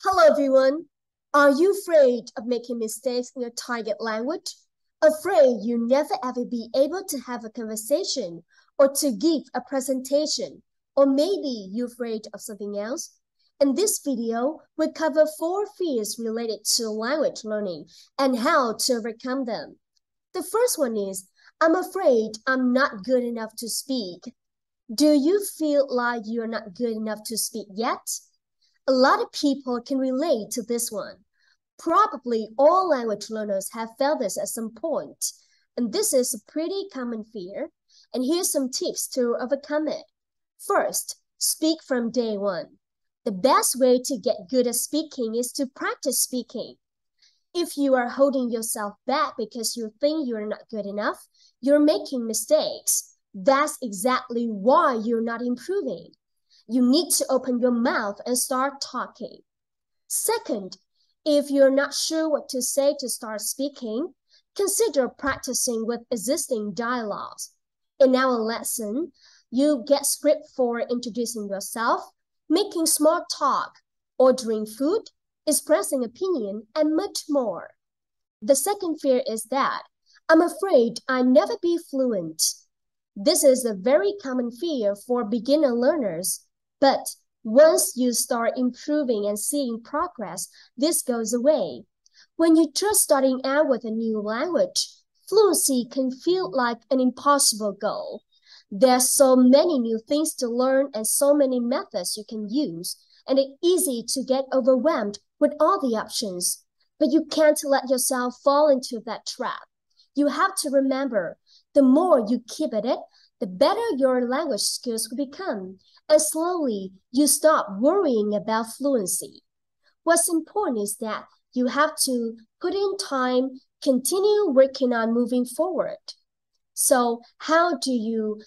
Hello, everyone. Are you afraid of making mistakes in your target language? Afraid you'll never ever be able to have a conversation or to give a presentation? Or maybe you're afraid of something else? In this video, we cover 4 fears related to language learning and how to overcome them. The first one is, I'm afraid I'm not good enough to speak. Do you feel like you're not good enough to speak yet? A lot of people can relate to this one. Probably all language learners have felt this at some point, and this is a pretty common fear, and here's some tips to overcome it. First, speak from day one. The best way to get good at speaking is to practice speaking. If you are holding yourself back because you think you're not good enough, you're making mistakes. That's exactly why you're not improving. You need to open your mouth and start talking. Second, if you're not sure what to say to start speaking, consider practicing with existing dialogues. In our lesson, you get script for introducing yourself, making small talk, ordering food, expressing opinion, and much more. The second fear is that I'm afraid I'll never be fluent. This is a very common fear for beginner learners. But once you start improving and seeing progress, this goes away. When you're just starting out with a new language, fluency can feel like an impossible goal. There's so many new things to learn and so many methods you can use, and it's easy to get overwhelmed with all the options. But you can't let yourself fall into that trap. You have to remember, the more you keep at it, the better your language skills will become, and slowly you stop worrying about fluency. What's important is that you have to put in time, continue working on moving forward. So how do you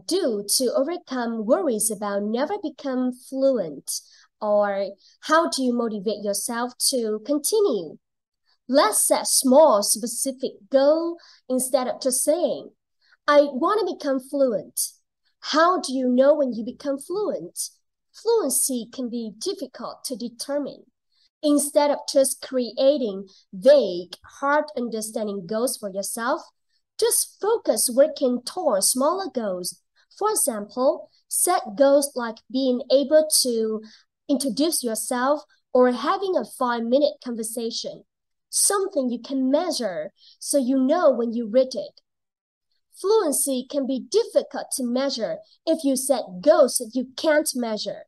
do to overcome worries about never become fluent? Or how do you motivate yourself to continue? Let's set small, specific goal instead of just saying, I want to become fluent. How do you know when you become fluent? Fluency can be difficult to determine. Instead of just creating vague, hard understanding goals for yourself, just focus working towards smaller goals. For example, set goals like being able to introduce yourself or having a 5-minute conversation, something you can measure so you know when you read it. Fluency can be difficult to measure if you set goals that you can't measure,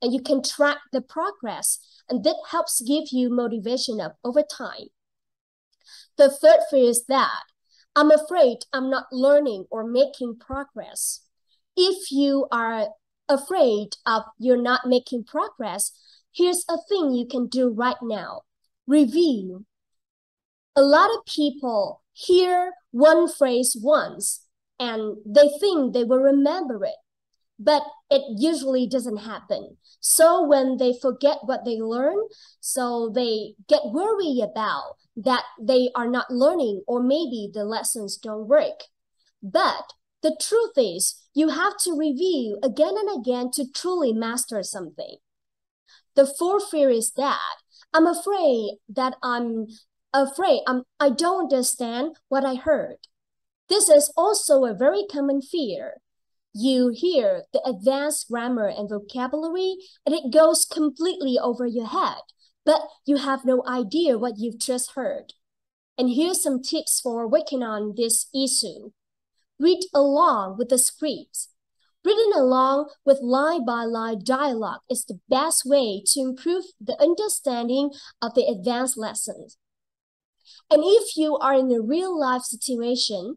and you can track the progress, and that helps give you motivation up over time. The third fear is that I'm afraid I'm not learning or making progress. If you are afraid of you're not making progress, here's a thing you can do right now. Review. A lot of people hear one phrase once and they think they will remember it, but it usually doesn't happen. So when they forget what they learn, so they get worried about that they are not learning or maybe the lessons don't work. But the truth is, you have to review again and again to truly master something. The fourth fear is that I don't understand what I heard. This is also a very common fear. You hear the advanced grammar and vocabulary, and it goes completely over your head, but you have no idea what you've just heard. And here's some tips for working on this issue. Read along with the scripts. Reading along with line-by-line dialogue is the best way to improve the understanding of the advanced lessons. And if you are in a real-life situation,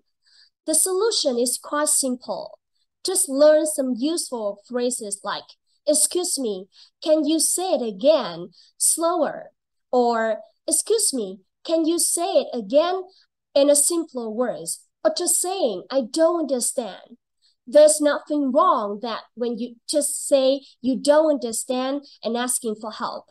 the solution is quite simple. Just learn some useful phrases like, excuse me, can you say it again slower? Or, excuse me, can you say it again in a simpler words? Or just saying, I don't understand. There's nothing wrong that when you just say you don't understand and asking for help.